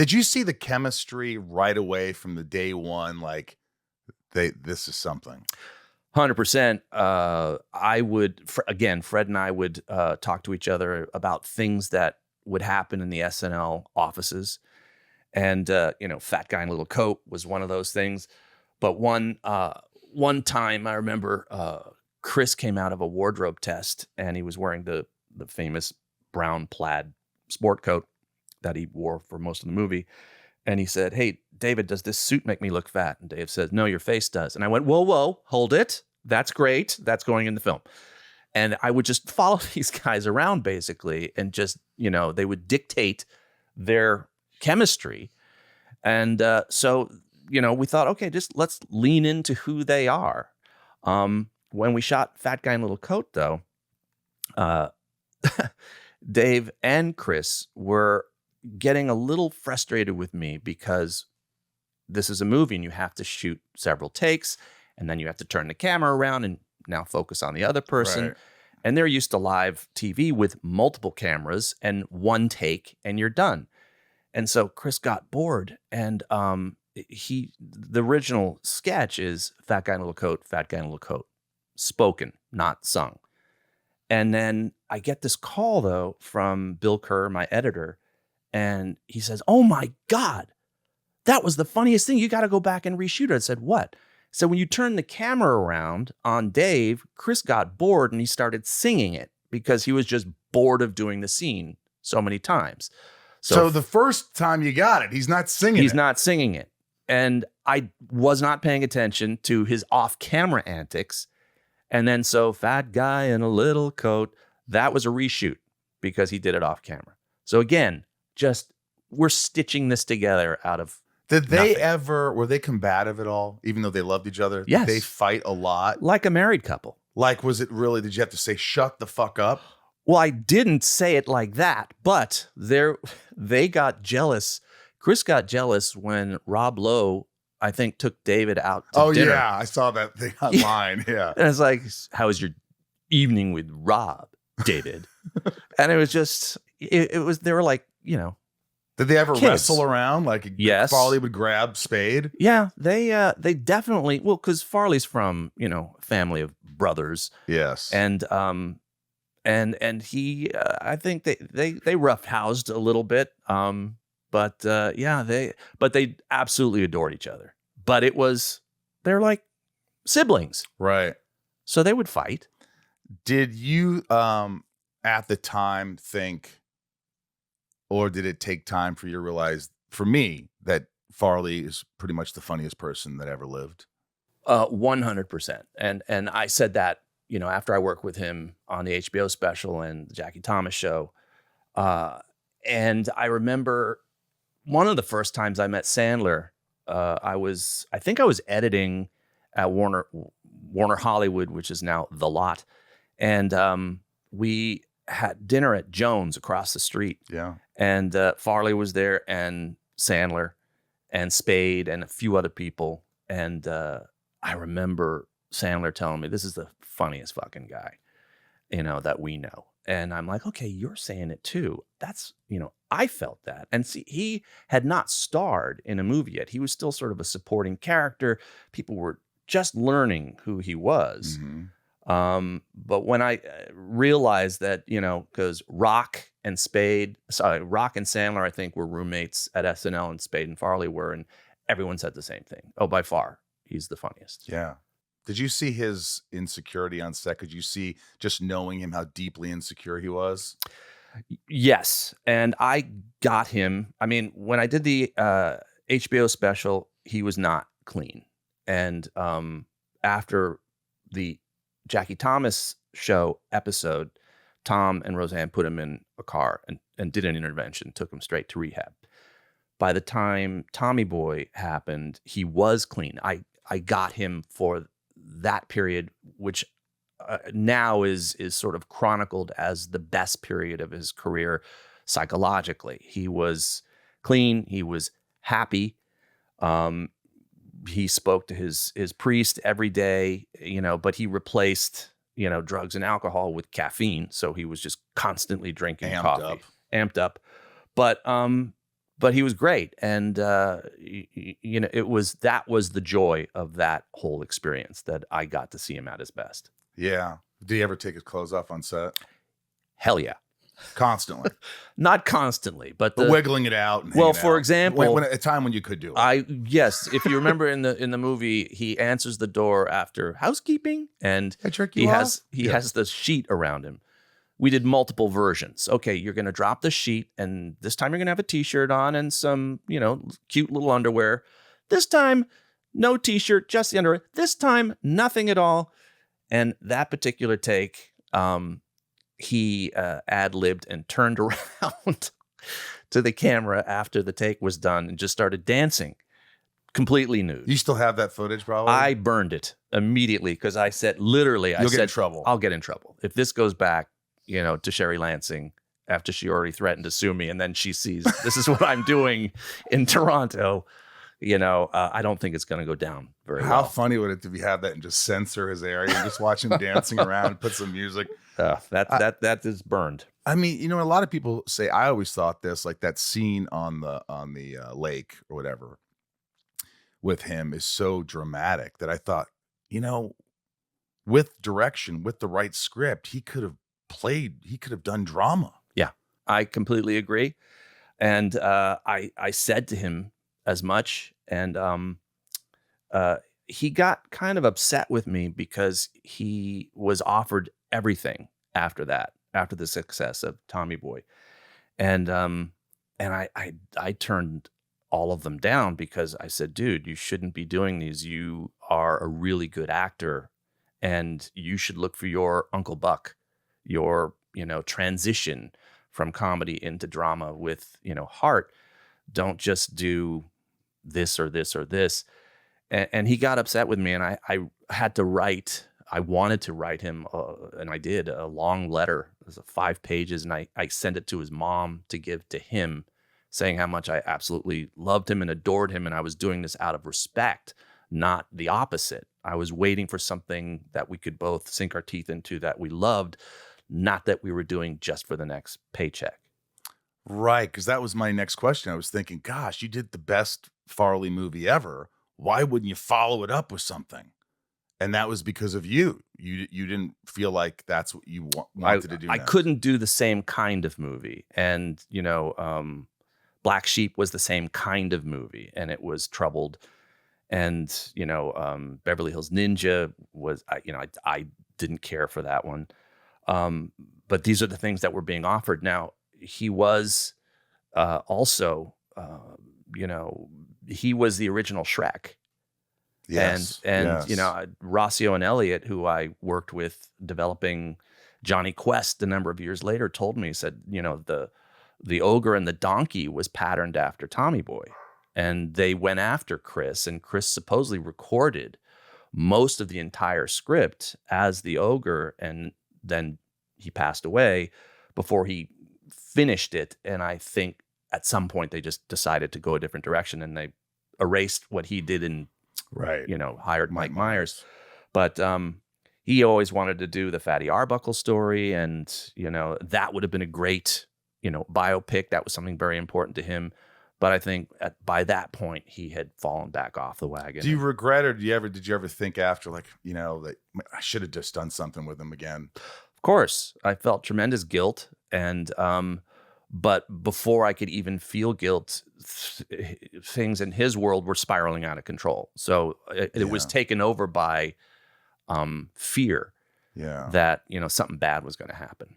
Did you see the chemistry right away from the day one? Like, this is something. 100%. I would, again, Fred and I would talk to each other about things that would happen in the SNL offices. And, Fat Guy in a Little Coat was one of those things. But one time I remember Chris came out of a wardrobe test and he was wearing the famous brown plaid sport coat that he wore for most of the movie. And he said, "Hey, David, does this suit make me look fat?" And Dave says, "No, your face does." And I went, whoa, hold it. That's great. That's going in the film. And I would just follow these guys around basically and just, they would dictate their chemistry. And so, we thought, okay, just let's lean into who they are. When we shot Fat Guy in a Little Coat, though, Dave and Chris were getting a little frustrated with me because this is a movie and you have to shoot several takes and then you have to turn the camera around and now focus on the other person. Right. And they're used to live TV with multiple cameras and one take and you're done. And so Chris got bored and the original sketch is Fat Guy in a Little Coat, Fat Guy in a Little Coat, spoken, not sung. And then I get this call though from Bill Kerr, my editor, and he says, "Oh my God, that was the funniest thing. You got to go back and reshoot it." I said, "What?" So when you turn the camera around on Dave, Chris got bored and he started singing it because he was just bored of doing the scene so many times. So the first time you got it, he's not singing it. He's not singing it. And I was not paying attention to his off-camera antics. And then so Fat Guy in a Little Coat, that was a reshoot because he did it off camera. So again, just we're stitching this together out of Did they ever, were they combative at all, even though they loved each other? Yes. Did they fight a lot? Like a married couple. Like, was it really, did you have to say, shut the fuck up? Well, I didn't say it like that, but they got jealous. Chris got jealous when Rob Lowe, I think, took David out to dinner. Oh, yeah. I saw that thing online. Yeah. And it's like, "How was your evening with Rob, David?" And it was just, it was, they were like, Did they ever kids. wrestle around? Like, yes. Farley would grab Spade? Yeah, they definitely, well, because Farley's from, family of brothers. Yes. And he, I think they roughhoused a little bit. But they absolutely adored each other. But they're like siblings. Right. So they would fight. Did you, at the time think, or did it take time for you to realize, for me, that Farley is pretty much the funniest person that ever lived? 100%. And I said that, after I worked with him on the HBO special and the Jackie Thomas show. And I remember one of the first times I met Sandler, I think I was editing at Warner Hollywood, which is now The Lot. And we had dinner at Jones across the street. Yeah. And Farley was there and Sandler and Spade and a few other people. And I remember Sandler telling me, "This is the funniest fucking guy, that we know." And I'm like, "Okay, you're saying it too." That's, I felt that. And see, he had not starred in a movie yet. He was still sort of a supporting character. People were just learning who he was. Mm-hmm. But when I realized that, because Rock and Sandler, I think, were roommates at SNL, and Spade and Farley were, and everyone said the same thing. "Oh, by far, he's the funniest." Yeah. Did you see his insecurity on set? Could you see, just knowing him, how deeply insecure he was? Yes. And I got him. I mean, when I did the HBO special, he was not clean. And after the Jackie Thomas show episode, Tom and Roseanne put him in a car and did an intervention, took him straight to rehab. By the time Tommy Boy happened, he was clean. I got him for that period, which now is sort of chronicled as the best period of his career psychologically. He was clean. He was happy. He spoke to his priest every day, but he replaced, drugs and alcohol with caffeine. So he was just constantly drinking coffee, amped up. But but he was great. And, you know, that was the joy of that whole experience, that I got to see him at his best. Yeah. Did he ever take his clothes off on set? Hell yeah. Constantly. Not constantly, but But wiggling it out and well, hanging for out. example, When a time when you could do it. yes, if you remember in the movie, he answers the door after housekeeping, and I jerk he you has off? he Yeah. has the sheet around him. We did multiple versions. Okay, you're going to drop the sheet, and this time you're going to have a t-shirt on and some, you know, cute little underwear. This time, no t-shirt, just the underwear. This time, nothing at all. And that particular take, he ad-libbed and turned around to the camera after the take was done and just started dancing, completely nude. You still have that footage, probably? I burned it immediately because I said, literally, I You'll said, get in trouble. I'll get in trouble. If this goes back, you know, to Sherry Lansing after she already threatened to sue me, and then she sees this is what I'm doing in Toronto, you know, I don't think it's going to go down very How well. funny would it to have that and just censor his area and just watch him dancing around and put some music? That is burned. I mean, you know, a lot of people say, I always thought this, like that scene on the lake or whatever with him is so dramatic that I thought, you know, with direction, with the right script, he could have done drama. Yeah, I completely agree. And I said to him as much, and he got kind of upset with me because he was offered everything after that, after the success of Tommy Boy. And I turned all of them down because I said, dude, you shouldn't be doing these. You are a really good actor, and you should look for your Uncle Buck, your, you know, transition from comedy into drama with, you know, heart. Don't just do this or this or this. And he got upset with me, and I had to write. I wanted to write him, and I did, a long letter. It was 5 pages, and I sent it to his mom to give to him, saying how much I absolutely loved him and adored him, and I was doing this out of respect, not the opposite. I was waiting for something that we could both sink our teeth into, that we loved, not that we were doing just for the next paycheck. Right, because that was my next question. I was thinking, gosh, you did the best Farley movie ever. Why wouldn't you follow it up with something? And that was because of you. You didn't feel like that's what you wanted to do. I next. couldn't do the same kind of movie. And, you know, Black Sheep was the same kind of movie, and it was troubled. And, you know, Beverly Hills Ninja was, I didn't care for that one. But these are the things that were being offered. Now, he was also, you know, he was the original Shrek. Yes, And yes. you know, Rossio and Elliott, who I worked with developing Johnny Quest a number of years later, told me, said, you know, the ogre and the donkey was patterned after Tommy Boy. And they went after Chris, and Chris supposedly recorded most of the entire script as the ogre, and then he passed away before he finished it. And I think at some point they just decided to go a different direction, and they erased what he did and, right, you know, hired Mike Myers. But he always wanted to do the Fatty Arbuckle story, and, you know, that would have been a great, you know, biopic. That was something very important to him. But I think by that point he had fallen back off the wagon. Do you regret, or did you ever think after, like, you know, that I should have just done something with him again? Of course, I felt tremendous guilt, and but before I could even feel guilt, things in his world were spiraling out of control. So it was taken over by fear Yeah. that, you know, something bad was going to happen.